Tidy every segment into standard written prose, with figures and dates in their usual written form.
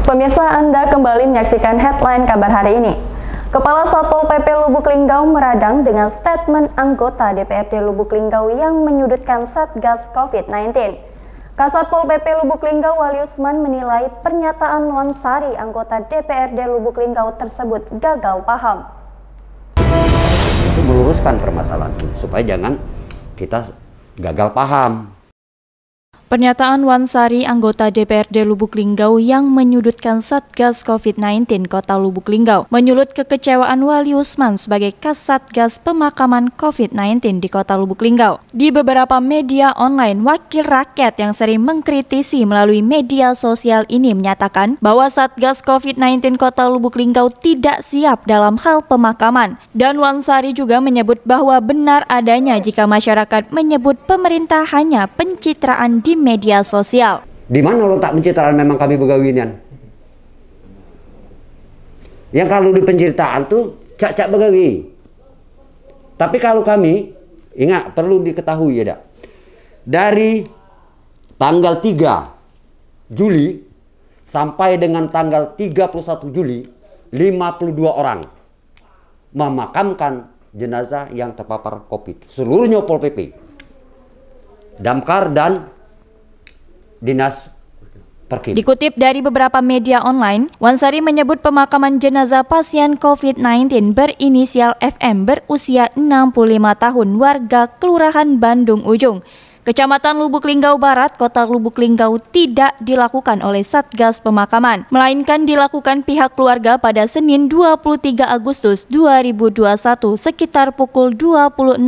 Pemirsa, Anda kembali menyaksikan headline kabar hari ini. Kepala Satpol PP Lubuk Linggau meradang dengan statement anggota DPRD Lubuk Linggau yang menyudutkan Satgas COVID-19. Kasatpol PP Lubuk Linggau Wali Usman menilai pernyataan Wansari anggota DPRD Lubuk Linggau tersebut gagal paham. Itu meluruskan permasalahan supaya jangan kita gagal paham. Pernyataan Wansari, anggota DPRD Lubuk Linggau yang menyudutkan Satgas COVID-19 Kota Lubuk Linggau, menyulut kekecewaan Wali Usman sebagai Kasatgas Pemakaman COVID-19 di Kota Lubuk Linggau. Di beberapa media online, wakil rakyat yang sering mengkritisi melalui media sosial ini menyatakan bahwa Satgas COVID-19 Kota Lubuk Linggau tidak siap dalam hal pemakaman. Dan Wansari juga menyebut bahwa benar adanya jika masyarakat menyebut pemerintah hanya pencitraan di media sosial. Di mana letak pencitraan memang kami begawinian? Yang kalau di pencitraan tuh cak-cak begawi. Tapi kalau kami, ingat perlu diketahui ya, dari tanggal 3 Juli sampai dengan tanggal 31 Juli 52 orang memakamkan jenazah yang terpapar COVID. Seluruhnya Pol PP, Damkar dan Dinas Perkim. Dikutip dari beberapa media online, Wansari menyebut pemakaman jenazah pasien COVID-19 berinisial FM berusia 65 tahun warga Kelurahan Bandung Ujung, Kecamatan Lubuk Linggau Barat, Kota Lubuk Linggau tidak dilakukan oleh Satgas Pemakaman, melainkan dilakukan pihak keluarga pada Senin 23 Agustus 2021 sekitar pukul 20.00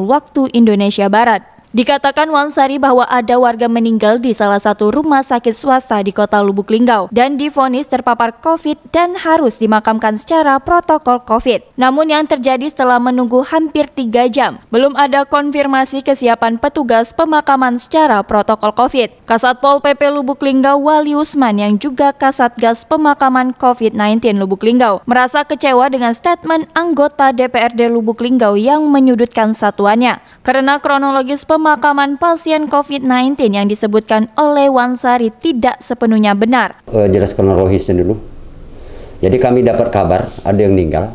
waktu Indonesia Barat. Dikatakan Wansari bahwa ada warga meninggal di salah satu rumah sakit swasta di Kota Lubuk Linggau dan divonis terpapar COVID dan harus dimakamkan secara protokol COVID. Namun yang terjadi setelah menunggu hampir 3 jam, belum ada konfirmasi kesiapan petugas pemakaman secara protokol COVID. Kasatpol PP Lubuk Linggau Wali Usman yang juga Kasatgas Pemakaman COVID-19 Lubuk Linggau merasa kecewa dengan statement anggota DPRD Lubuk Linggau yang menyudutkan satuannya. Karena kronologis pemakaman pasien COVID-19 yang disebutkan oleh Wansari tidak sepenuhnya benar. Jelas kronologisnya dulu. Jadi kami dapat kabar ada yang meninggal.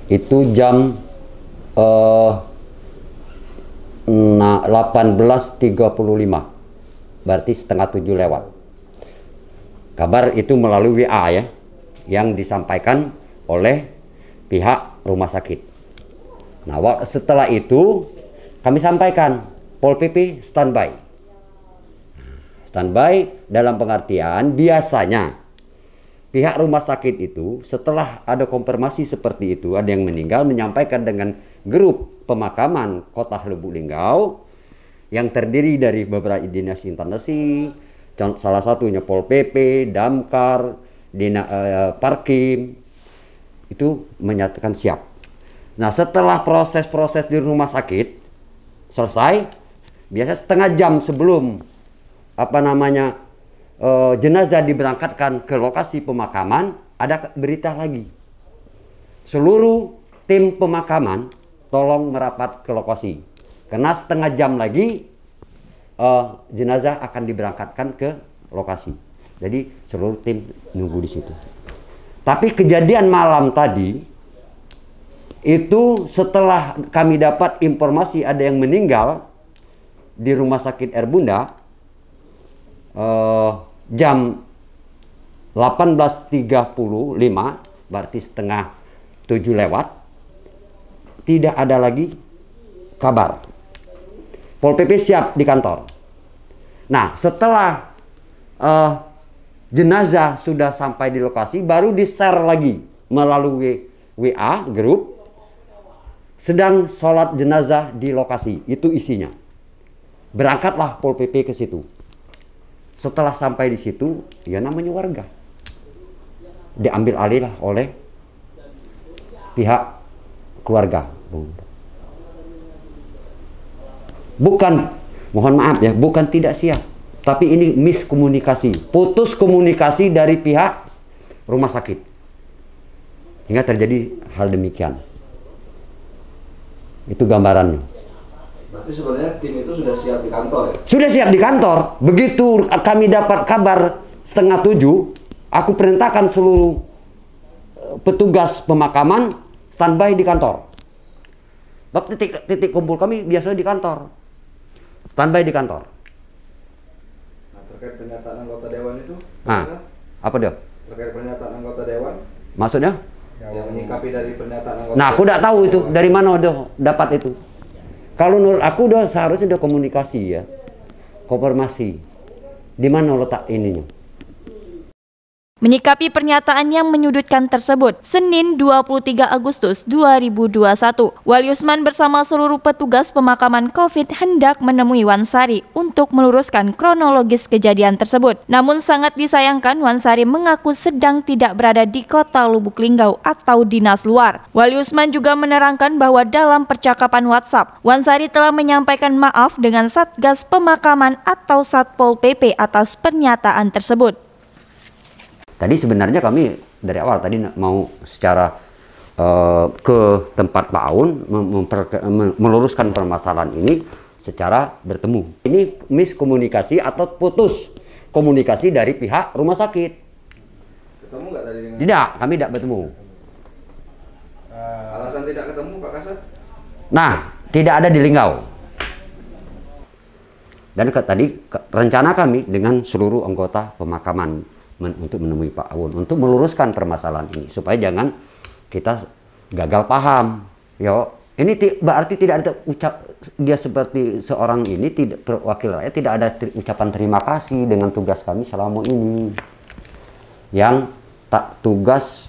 Itu jam 18.35. Berarti setengah 7 lewat. Kabar itu melalui WA ya, yang disampaikan oleh pihak rumah sakit. Nah, setelah itu kami sampaikan Pol PP standby. Standby dalam pengertian biasanya pihak rumah sakit itu setelah ada konfirmasi seperti itu, ada yang meninggal, menyampaikan dengan grup pemakaman Kota Lubuk Linggau yang terdiri dari beberapa dinas instansi, salah satunya Pol PP, Damkar, Parkim, itu menyatakan siap. Nah, setelah proses-proses di rumah sakit selesai, biasa setengah jam sebelum jenazah diberangkatkan ke lokasi pemakaman, ada berita lagi. Seluruh tim pemakaman tolong merapat ke lokasi. Karena setengah jam lagi jenazah akan diberangkatkan ke lokasi. Jadi seluruh tim nunggu di situ. Tapi kejadian malam tadi itu setelah kami dapat informasi ada yang meninggal di Rumah Sakit Erbunda jam 18.35, berarti setengah 7 lewat, tidak ada lagi kabar. Pol PP siap di kantor. Nah, setelah jenazah sudah sampai di lokasi, baru di-share lagi melalui WA grup, sedang sholat jenazah di lokasi. Itu isinya. Berangkatlah Pol PP ke situ. Setelah sampai di situ, ya namanya warga, diambil alih lah oleh pihak keluarga. Bukan, mohon maaf ya, bukan tidak siap, tapi ini miskomunikasi, putus komunikasi dari pihak rumah sakit, hingga terjadi hal demikian. Itu gambarannya. Berarti sebenarnya tim itu sudah siap di kantor ya? Sudah siap di kantor. Begitu kami dapat kabar setengah 7, Aku perintahkan seluruh petugas pemakaman standby di kantor. Sebab titik kumpul kami biasanya di kantor. Standby di kantor. Nah, terkait pernyataan anggota dewan itu? Apa dia? Terkait pernyataan anggota dewan? Maksudnya? Yang menyikapi dari pernyataan anggota. Nah, aku tidak tahu itu dari mana dia dapat itu. Kalau menurut aku udah seharusnya dia komunikasi ya, konfirmasi di mana letak ininya. Menyikapi pernyataan yang menyudutkan tersebut, Senin 23 Agustus 2021, Wali Usman bersama seluruh petugas pemakaman COVID hendak menemui Wansari untuk meluruskan kronologis kejadian tersebut. Namun sangat disayangkan Wansari mengaku sedang tidak berada di kota Lubuk Linggau atau dinas luar. Wali Usman juga menerangkan bahwa dalam percakapan WhatsApp, Wansari telah menyampaikan maaf dengan Satgas Pemakaman atau Satpol PP atas pernyataan tersebut. Tadi sebenarnya kami dari awal tadi mau secara ke tempat Pak Aun meluruskan permasalahan ini secara bertemu. Ini miskomunikasi atau putus komunikasi dari pihak rumah sakit. Ketemu nggak tadi dengan? Tidak, kami tidak bertemu. Alasan tidak ketemu Pak Kasat? Nah, tidak ada di Linggau. Dan tadi rencana kami dengan seluruh anggota pemakaman untuk menemui Pak Aun untuk meluruskan permasalahan ini supaya jangan kita gagal paham. Yo, ini berarti tidak ada dia seperti seorang ini tidak wakil rakyat, tidak ada ucapan terima kasih dengan tugas kami selama ini. Yang tak tugas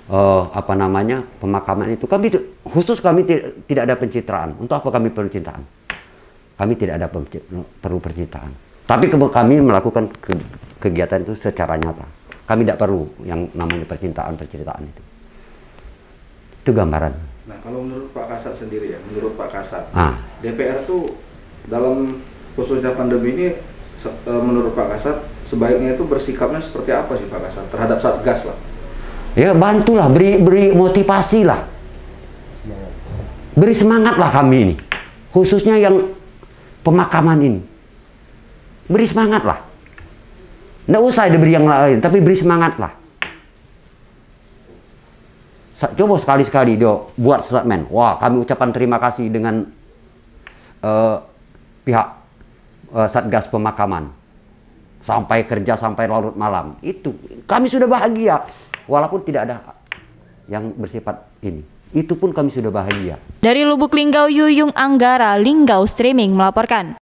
pemakaman itu kami khusus kami tidak ada pencitraan. Untuk apa kami pencitraan? Kami tidak ada perlu pencitraan. Tapi kami melakukan kegiatan itu secara nyata. Kami tidak perlu yang namanya percintaan itu. Itu gambaran. Nah, kalau menurut Pak Kasat sendiri ya, menurut Pak Kasat, DPR tuh dalam khususnya pandemi ini, menurut Pak Kasat, sebaiknya itu bersikapnya seperti apa sih Pak Kasat terhadap Satgas lah? Ya bantulah, beri motivasi lah. Beri semangat lah kami ini. Khususnya yang pemakaman ini. Beri semangat lah. Nggak usah diberi yang lain, tapi beri semangat lah. Coba sekali-sekali dia buat statement. Wah, kami ucapan terima kasih dengan pihak Satgas Pemakaman. Sampai kerja sampai larut malam. Itu kami sudah bahagia. Walaupun tidak ada yang bersifat ini. Itu pun kami sudah bahagia. Dari Lubuk Linggau, Yuyung Anggara, Linggau Streaming melaporkan.